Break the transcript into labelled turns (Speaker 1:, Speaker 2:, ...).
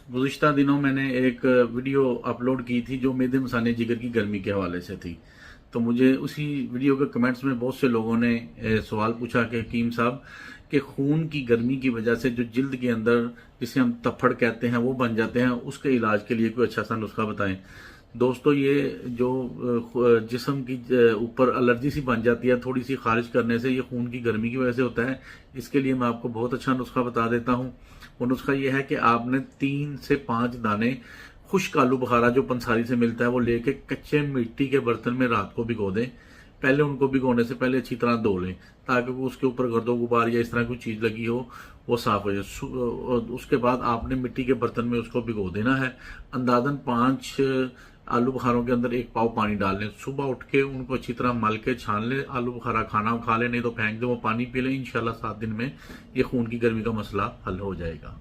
Speaker 1: गुज़िश्ता दिनों मैंने एक वीडियो अपलोड की थी जो मेदे मसाने जिगर की गर्मी के हवाले से थी। तो मुझे उसी वीडियो के कमेंट्स में बहुत से लोगों ने सवाल पूछा कि हकीम साहब कि खून की गर्मी की वजह से जो जिल्द के अंदर जिसे हम तफड़ कहते हैं वो बन जाते हैं, उसके इलाज के लिए कोई अच्छा सा नुस्खा बताएं। दोस्तों, ये जो जिस्म की ऊपर एलर्जी सी बन जाती है थोड़ी सी खारिज करने से, ये खून की गर्मी की वजह से होता है। इसके लिए मैं आपको बहुत अच्छा नुस्खा बता देता हूँ। वो नुस्खा ये है कि आपने 3 से 5 दाने खुश्क आलू बुखारा जो पंसारी से मिलता है वो लेके कच्चे मिट्टी के बर्तन में रात को भिगो दें। पहले उनको भिगोने से पहले अच्छी तरह धो लें ताकि वो उसके ऊपर गर्दो गुबार या इस तरह कोई चीज लगी हो वो साफ हो जाए। उसके बाद आपने मिट्टी के बर्तन में उसको भिगो देना है। अंदाजन 5 आलू बुखारों के अंदर 1 पाव पानी डाल लें। सुबह उठ के उनको अच्छी तरह मल के छान लें। आलू बुखारा खाना खा लें, नहीं तो फेंक दें, वो पानी पी लें। इंशाल्लाह 7 दिन में ये खून की गर्मी का मसला हल हो जाएगा।